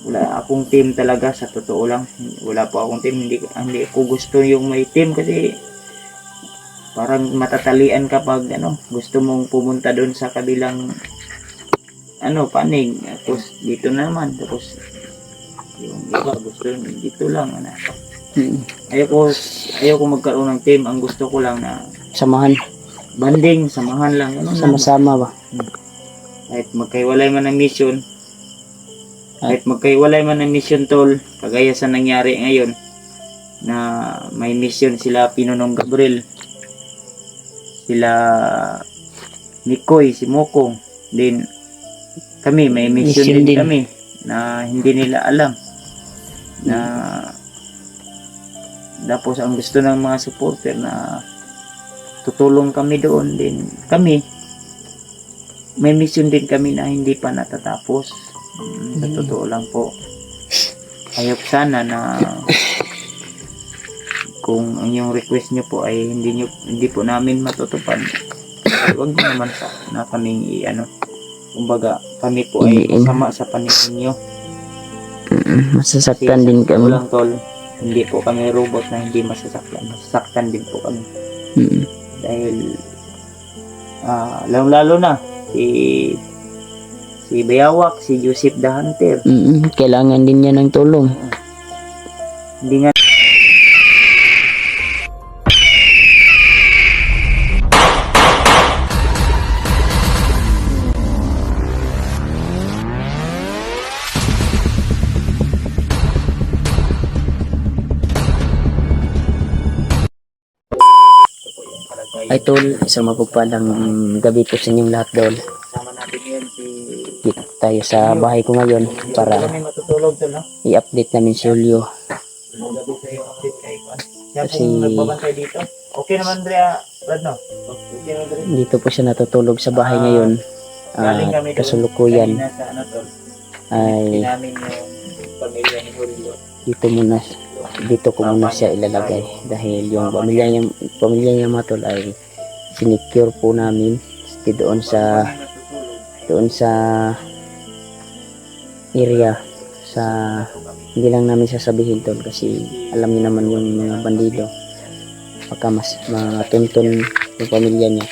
wala akong team talaga, sa totoo lang. Wala po akong team, hindi ko gusto yung may team kasi parang matatalian kapag gusto mong pumunta doon sa kabilang panig, tapos dito naman, tapos yung iba gusto dito lang ayoko magkaroon ng team. Ang gusto ko lang na Samahan. banding, samahan lang, Sama-sama ba? kahit magkaiwalay man ng mission tol, kagaya sa nangyari ngayon na may mission sila Pinonong Gabriel, sila Nikoy, si Mokong, din kami may mission din kami na hindi nila alam, na tapos ang gusto ng mga supporter na tutulong kami doon, din kami may mission din kami na hindi pa natatapos. Sa totoo lang po, ayok sana na kung ang yung request nyo po ay hindi po namin matutupad, huwag nyo naman na kaming kumbaga kami po ay sama sa paningin nyo. Masasaktan din kami. Lang tol, hindi po kami robot na hindi masasaktan din po kami. Dahil lalo na si Bayawak, si Joseph the Hunter, kailangan din niya ng tulong. Hindi nga Ay tol, isang mapagpalang gabi po sa inyong lahat dol. sama natin yan Dito tayo sa bahay ko ngayon para kami matutulog tol, no? i-update namin si Julio. Magabi sa iyo update kay Kwan. Siya Kasi pong nagbabantay dito. Okay naman Andrea, Brad, no? Okay naman Andrea. dito po siya natutulog sa bahay ngayon. Galing kami doon Kasulukuyan kanina sa tol. ay Namin yung pamilya ni Julio. dito ko muna siya ilalagay dahil yung pamilya niya mga tol ay sinecure po namin doon sa area sa hindi lang namin sasabihin tol kasi alam niyo naman yung mga bandido, baka mas matuntun yung pamilya niya.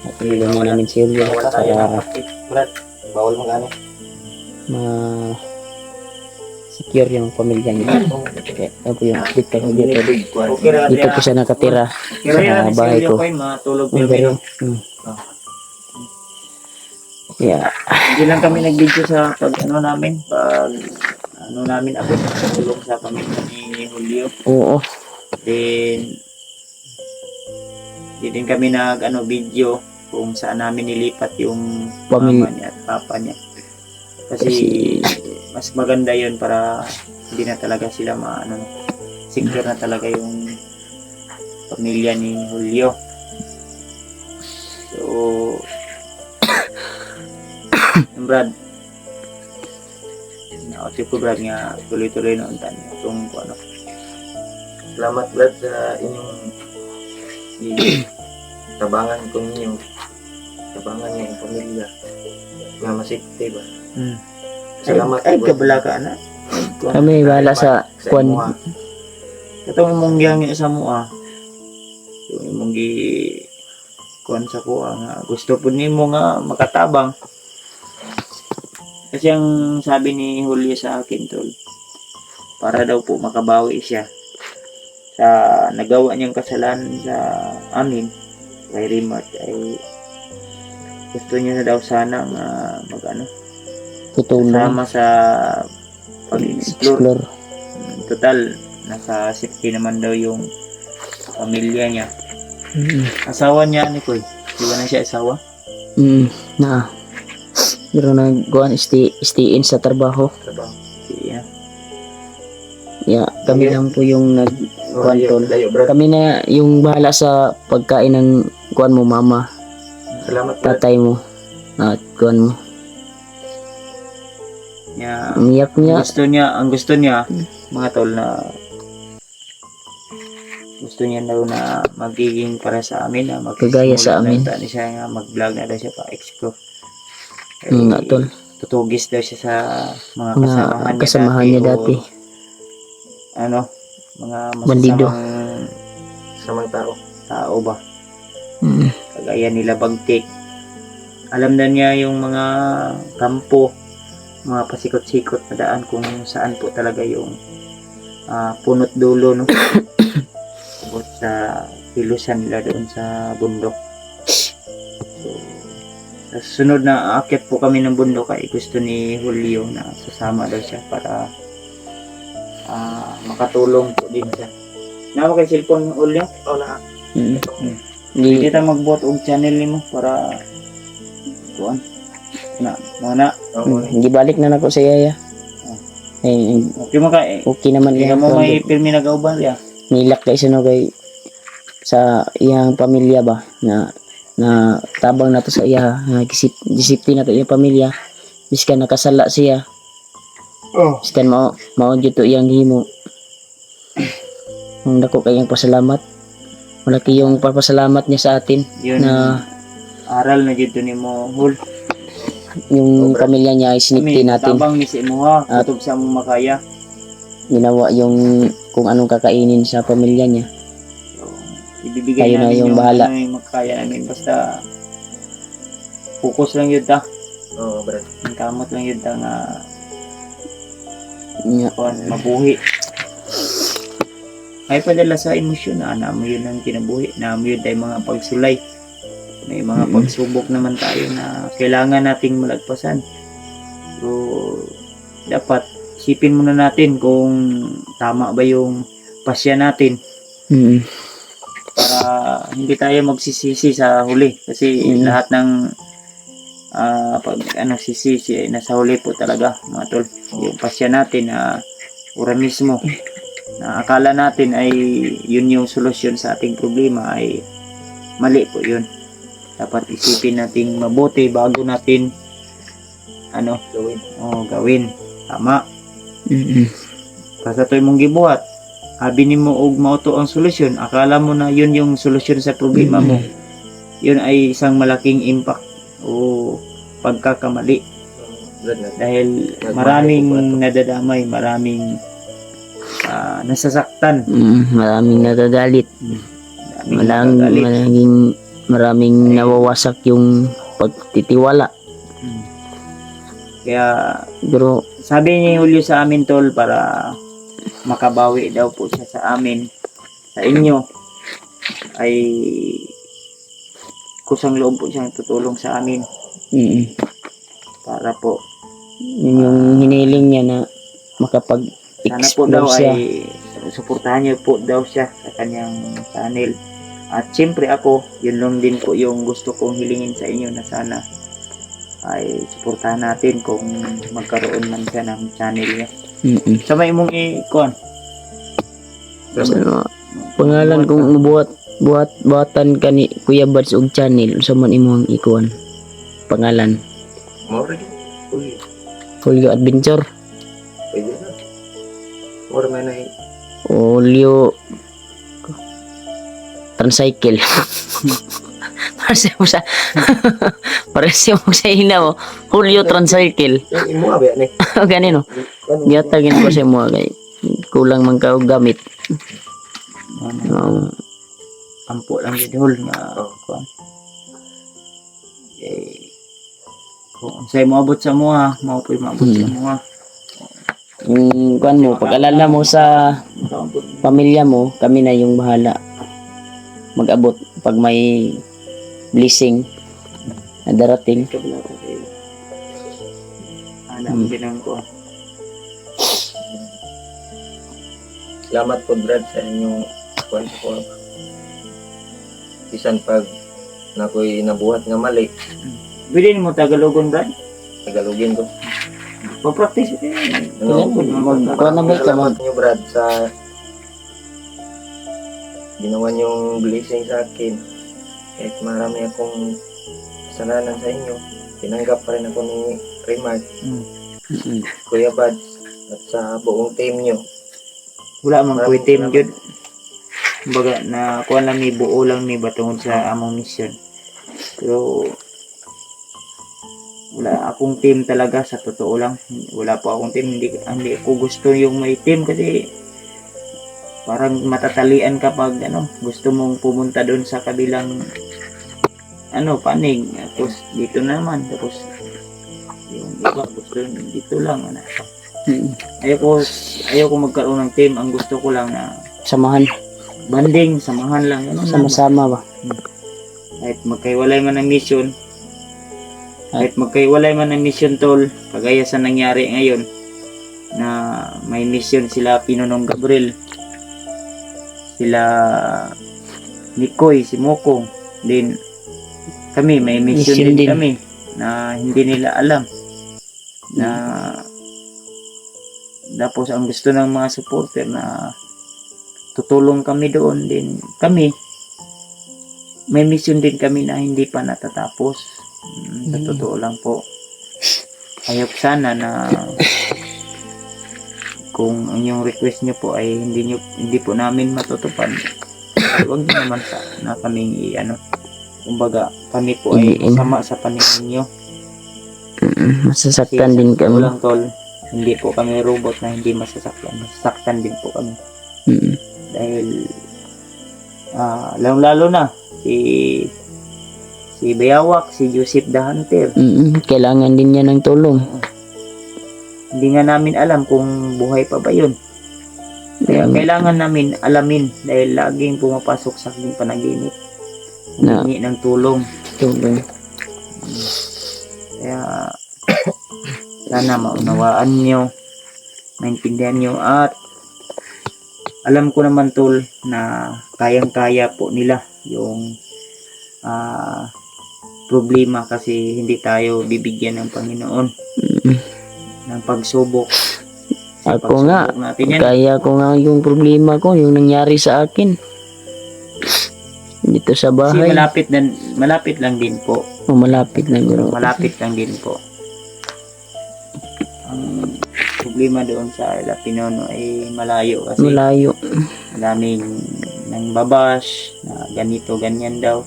At tulungan mo namin si Julio para bawal mag-ano secure yung pamilya niya. Okay, ano po yung update kayo dito. Dito po siya nakatira sa bahay ko. Matulog Pero, yeah. Hindi lang kami nag-video sa pag namin abot sa tulong sa pamilya ni Julio. Oo. Then hindi din kami video kung saan namin nilipat yung mama niya at papa niya. Kasi mas maganda yun para hindi na talaga sila secure na talaga yung pamilya ni Julio. So Brad, naotip ko Brad nga tuloy-tuloy na untan itong Salamat Brad sa inyong tabangan ko ninyo, tabangan niya yung pamilya nga masikti ba. Salamat ay kabala ka na. Kami bahala sa kwan. Katong mong gihangi sa mua. Yung mong gi kwan sa kuha nga gusto po nimo nga makatabang. Kasi ang sabi ni Julio sa akin tol, para daw po makabawi siya sa nagawa niyang kasalanan sa amin kay Rimart, ay gusto niya na daw sana nga kasama sa pag-explore. Total, nasa safety naman daw yung pamilya niya. Asawa niya ni Koy. Di ba na siya asawa? Na. Pero nagkuhan stay in sa trabaho. Yeah. Yeah, kami lang po yung nagkuhan tol. Kami na yung bahala sa pagkain ng kuhan mo mama. Salamat tatay mo. At kuhan mo. Yeah. Umiyak niya. Ang gusto niya mga tol na gusto niya daw na magiging para sa amin na kagaya sa amin. Siya nga mag-vlog na daw siya pa explore. Nga tol. tutugis daw siya sa mga Mga kasamahan niya dati, dati. o ano, mga Bandido. masasamang tao ba, Mm. kagaya nila Bagtik. Alam na niya yung mga kampo, mga pasikot-sikot na daan kung saan po talaga yung punot dulo, no? Abot sa pilusan nila doon sa bundok. So, sa susunod na aakyat po kami ng bundok ay gusto ni Julio na sasama daw siya para makatulong po din siya. Nawa kay cellphone Julio? Oo na. Mm. Hindi tayo magbuhat og channel nimo para kuan na muna. Hindi balik na nako sa yaya. Okay mo kay Okay naman hindi iya. mo may pirmi nagauban ya. Nilak kay sino kay sa iyang pamilya ba na tabang na to sa iya, disiplina to iyang pamilya, biskan nakasala siya, biskan mao jud to iyang himo. Ang dako kayang pasalamat, malaki yung papasalamat niya sa atin Yun, na aral na dito ni mo Hul. yung pamilya niya ay sinipti natin, Tabang ni si Imuha, At- kutob sa mong makaya. ginawa yung kung anong kakainin sa pamilya niya. So, ibibigay Tayo na namin yung bahala. ano yung makaya namin, basta focus lang yun ta. Oo, brad. Ang kamot lang yun ta nga mabuhi. Ay padala sa emosyon na mo yun ang kinabuhi, na mo yun tayo mga pagsulay. May mga pagsubok naman tayo na kailangan nating malagpasan. So, dapat isipin muna natin kung tama ba yung pasya natin para hindi tayo magsisisi sa huli. Kasi lahat ng pag sisisi ay nasa huli po talaga, mga tol. Yung pasya natin na ura mismo na akala natin ay yun yung solusyon sa ating problema ay mali po yun. Dapat isipin natin mabuti bago natin gawin. Tama. Basta to'y mong gibuhat, habi nimo og mao to ang solusyon, akala mo na yun yung solusyon sa problema mo. Yun ay isang malaking impact o pagkakamali. Dahil maraming nadadamay, maraming nasasaktan, maraming nagagalit, maraming nawawasak yung pagtitiwala. Kaya Pero sabi ni Julio sa amin, tol, para makabawi daw po siya sa amin, sa inyo, ay kusang loob po siyang tutulong sa amin para po yun yung hiniling niya na sana po daw makapag-explore siya. ay suportahan niyo po daw siya sa kanyang channel. At siyempre ako, yun lang din po yung gusto kong hilingin sa inyo, na sana ay suportahan natin kung magkaroon man siya ng channel niya. Sa may mong ikuan. So, pangalan kung buhatan ka ni Kuya Bads og channel, sa man imong ikuan pangalan? Julio Adventure. Pwede na. Or may na Julio Tricycle. Parang mo sa ina mo. Julio Tricycle. imo abi ni. Ganino. Giyata gina ko sa mo kay kulang man ka og gamit. Ampo lang yun hol nga kuan. Kung sa'yo moabot sa mga, maupoy maabot sa mga. Yung kuan mo, pag-alala mo sa pamilya mo, kami na yung bahala mag-abot pag may blessing na darating. Alam din ko. Salamat po, Brad, sa inyong support. Bisan pag nakoy nabuhat nga mali. Bilin mo Tagalogon, Brad? Tagalogin ko. Pa-practice ko yun. Kuha na ba ka Salamat nyo, Brad, sa ginawa nyong blessing sa akin. Kahit marami akong kasalanan sa inyo, tinanggap pa rin ako ni Remark, Kuya Bad, at sa buong team nyo. Wala man po team yun. Kumbaga, na kuha lang ni buo lang ni batungod sa among mission. Pero wala akong team talaga, sa totoo lang. Wala po akong team, hindi ko gusto yung may team kasi parang matatalian kapag gusto mong pumunta doon sa kabilang panig, tapos dito naman, tapos yung iba gusto dito lang ayoko magkaroon ng team. Ang gusto ko lang na Samahan. banding, samahan lang, lang. Sama-sama ba? Kahit magkaiwalay man ng mission, tol, kagaya sa nangyari ngayon na may mission sila Pinonong Gabriel, sila Nikoy, si Mokong, din kami may mission din kami na hindi nila alam, na tapos ang gusto ng mga supporter na tutulong kami doon, din kami may mission din kami na hindi pa natatapos. Sa totoo lang po, ayok sana na kung ang yung request nyo po ay hindi po namin matutupad, huwag nyo naman na kaming kumbaga kami po ay sama sa paningin nyo. Masasaktan din kami. Walang tol, hindi po kami robot na hindi masasaktan din po kami. Dahil lalo na si Bayawak, si Joseph the Hunter, kailangan din niya ng tulong. Hindi nga namin alam kung buhay pa ba yun. Kaya kailangan namin alamin dahil laging pumapasok sa aking panaginip. Humingi ng tulong. Kaya sana maunawaan nyo, maintindihan nyo, at alam ko naman tol na kayang-kaya po nila yung problema, kasi hindi tayo bibigyan ng Panginoon ng pagsubok. Ako nga, natin yan. kaya ko nga yung problema ko, yung nangyari sa akin dito sa Kasi bahay. malapit lang din po. Malapit lang bro. Malapit lang din po. Ang problema doon sa La Pinono ay malayo kasi. Malayo. Maraming nang babash na ganito, ganyan daw.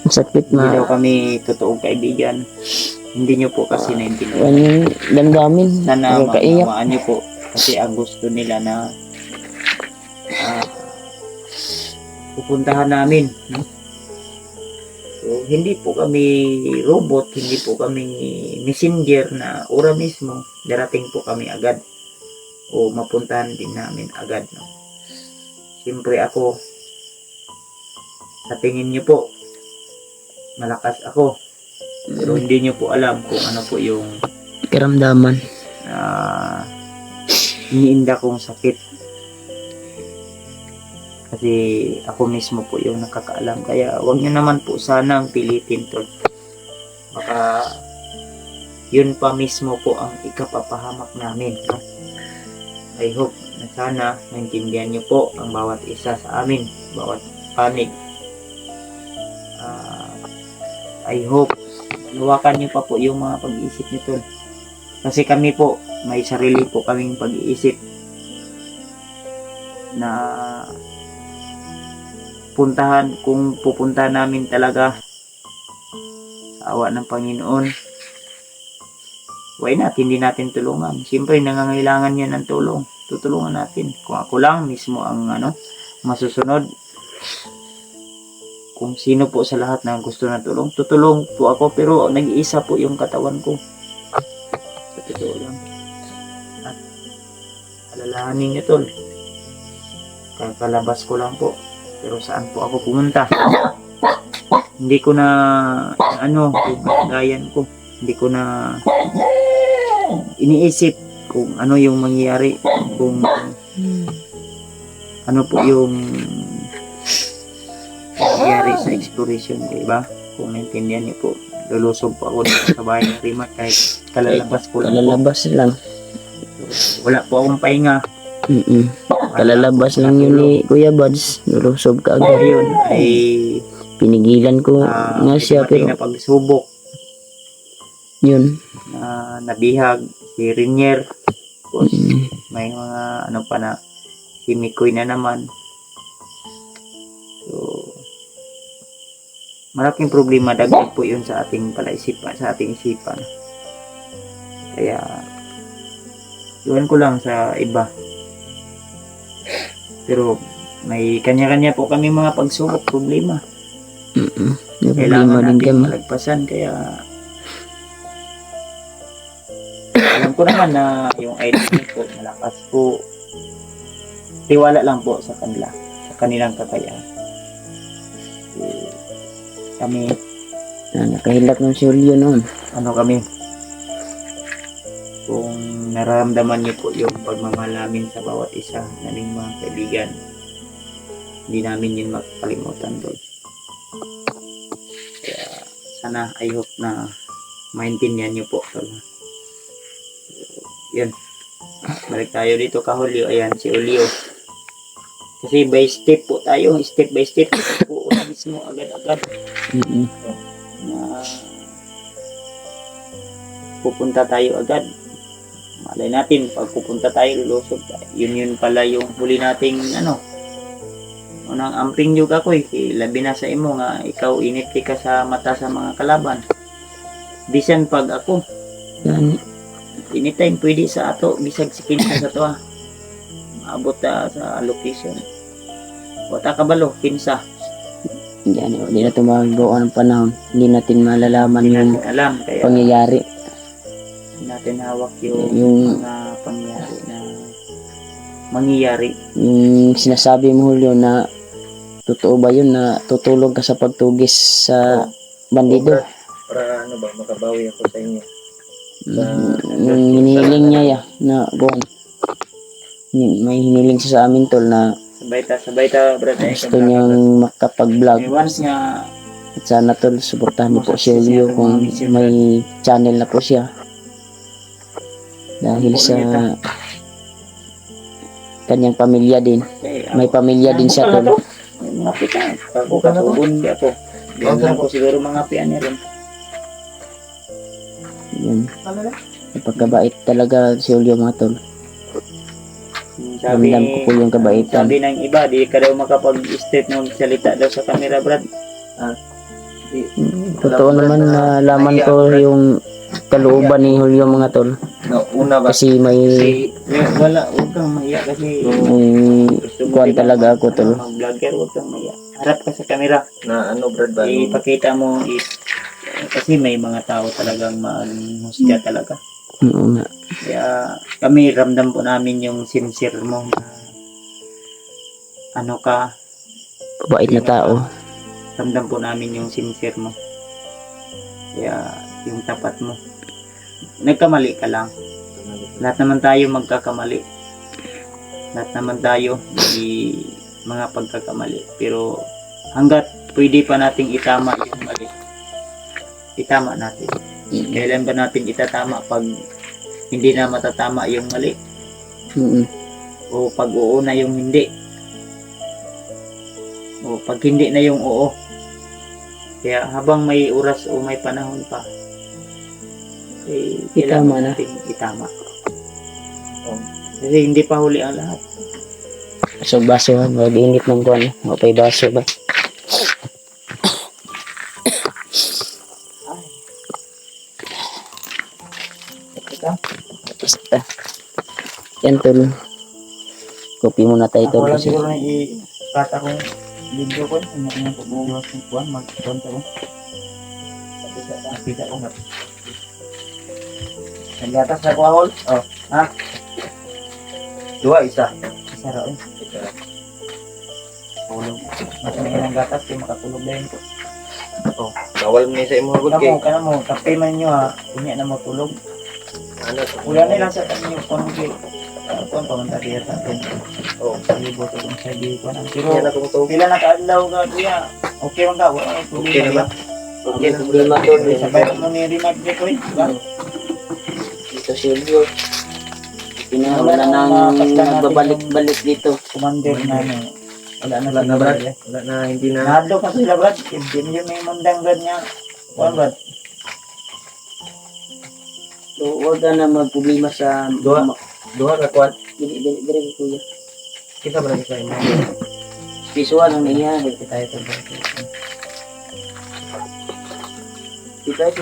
Sakit Hindi na. daw kami totoong kaibigan. Hindi nyo po kasi naintindihan. Yung damdamin. Sana Nakakaiyak. maunawaan nyo po. Kasi ang gusto nila na pupuntahan namin. No? So, hindi po kami robot, hindi po kami messenger na ora mismo darating po kami agad o mapuntahan din namin agad. No? Siyempre ako, sa tingin nyo po, malakas ako. Pero hindi nyo po alam kung ano po yung Karamdaman. iniinda kong sakit. Kasi ako mismo po yung nakakaalam. Kaya wag nyo naman po sanang pilitin tol. Baka yun pa mismo po ang ikapapahamak namin. No? I hope na sana maintindihan nyo po ang bawat isa sa amin. Bawat panig. I hope luwakan nyo pa po yung mga pag-iisip nyo tol. Kasi kami po, may sarili po kaming pag-iisip na kung pupuntahan namin talaga sa awa ng Panginoon, why not, hindi natin tulungan. Siyempre nangangailangan niya ng tulong, tutulungan natin. Kung ako lang mismo ang masusunod, kung sino po sa lahat na gusto na tutulong po ako, pero nag-iisa po yung katawan ko, sa totoo lang. At alalahanin niyo tol, kakalabas ko lang po, pero saan po ako pumunta? Hindi ko na yung gayan ko, hindi ko na iniisip kung ano yung mangyayari, kung ano po yung mangyayari sa exploration ko, diba? Kung naintindihan niyo po, lulusob po ako dito sa bahay ng Rimat kahit kalalabas ko lang po. Kalalabas lang. Wala po akong pahinga. Kalalabas lang yun ni Kuya Buds. Nurusob ka agad. Ayun ay Pinigilan ko nga siya, dumating pero na pagsubok yun. na nabihag si Rinier. Tapos may mga ano pa na si Mikoy na naman. So malaking problema, dagdag po yun sa ating palaisipan, sa ating isipan. Kaya iwan ko lang sa iba, pero may kanya-kanya po kami mga pagsubok, problema. May Kailangan problema din natin kami. malagpasan. Kaya alam ko naman na yung ID ko malakas po, tiwala lang po sa kanila, sa kanilang kakayahan. Kami, Nakahilak ng si Julio noon. ano kami, kung nararamdaman niyo po yung pagmamahal namin sa bawat isa naming mga kaibigan, hindi namin yun makakalimutan doon. Kaya sana, I hope na maintindihan niyo po tol. Yun, balik tayo dito ka Julio. Ayan si Julio, kasi by step po tayo, step by step po na mismo, agad-agad na pupunta tayo agad. Malay natin, pag pupunta tayo, lulusog tayo. Yun pala yung huli nating unang amping yung ako labi na sa imo nga ikaw init ka sa mata sa mga kalaban. Bisan pag ako Yan. anytime pwede sa ato, bisag si kinsa sa to maabot sa location. Wata kabalo kinsa, Yan. Hindi na tumagawa ng panahon. Hindi natin malalaman hindi yung natin alam, kaya pangyayari. hindi natin hawak yung Yung- mga pangyayari na mangyayari. Yung sinasabi mo, Julio, na totoo ba yun na tutulong ka sa pagtugis sa bandido? Para ano ba, makabawi ako sa inyo. Yung hinihiling niya na buwan. May hinihiling siya sa amin tol na Sabay ta brother. gusto niyang makapag-vlog. Once nga At sana tol, suportahan niyo po si Julio kung may channel na po siya. Dahil sa kanyang pamilya din. May pamilya din siya tol. mga pita, ako katubon di ako. Diyan lang ko siguro mga pian niya rin. Yun. Napagkabait talaga si Julio mga tol. Ramdam ko po yung kabaitan. Sabi ng iba, di ka daw makapag-step ng salita daw sa camera, Brad. Totoo naman na laman ko yung kalooban ni Julio mga tol. No, una ba? Kasi may Wala, huwag kang maiyak kasi kuwan talaga ako tol. mag-vlogger, huwag kang maiyak. Harap ka sa camera. Na ano, Brad ba? Ipakita mo kasi may mga tao talagang maghusga talaga. Oo nga. Kaya kami ramdam po namin yung sincere mo na ano ka, Kabait na tao. ramdam po namin yung sincere mo. Kaya yung tapat mo. Nagkamali ka lang. Lahat naman tayo magkakamali. Lahat naman tayo may mga pagkakamali. Pero hanggat pwede pa nating itama yung mali, itama natin. Kailan ba natin itatama pag hindi na matatama yung mali? O pag oo na yung hindi? O pag hindi na yung oo? Kaya habang may oras o may panahon pa, Itama kailangan na. natin itama. Kasi hindi pa huli ang lahat. So baso ha, mag-init ng kuwan. Mapay baso ba? Basta. Yan tol. Kopi muna tayo tol. Ako lang Kasi siguro na i-cut akong video ko. Ano yung pagbubuhat ng kuwan, mag-conta ko. Nakita ko nga. Nagatas na ko ahol? Oh, ha? Dua, isa. Isa raw eh. Tulog. Mas may ng gatas kaya makatulog na yun. Oh, bawal mo sa imo hagod kay. Kana mo, kape man nyo ha. Kunya na matulog. Ano? Kuya na lang sa kanya yung kongi. Kung pamunta diya sa atin. Oh, Libo to kung sa di ko na. Pero yan akong tubig. pila na kaadlaw ka kuya. Okay man ka. Wala akong Okay na ba? Okay na problema tol. Sabay mo ni Rimag dito eh. Diba? Dito si Julio. Wala nang nagbabalik-balik dito. Commander na ano. Wala na Wala na, sila, Brad. eh. Wala na, hindi na. Nahadlo pa sila Brad. Hindi nyo may mandang Brad niya. Kuan Brad. So, huwag ka na magproblema sa Duha na kuan. Dili kuya. Kita ba sa imo? Visual ang nangyari. Tayo to Brad. guys.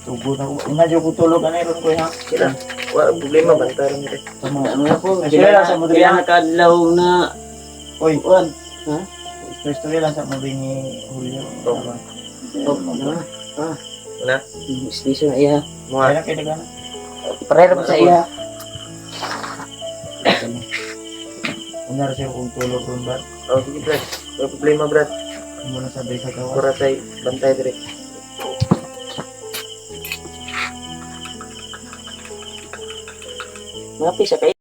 Tubo na ko. Imagine ko tulog na ron ko ha. Sila. Wala problema, bantaran nila. Tama. Ano na po, Sila lang sa kailangan Madrid. kadlaw na Oy, uwan. Ha? story lang sa Madrid ni Julio. Oh. Wala. Station na iya. Mga. Kaya kayo nagana. Parehara po sa iya. Unar siya kung tulog ron ba? Oh, sige Brad. Wala problema Brad. Kung muna sabay sa kawan. Kuratay, bantay dire. Mapi sa kay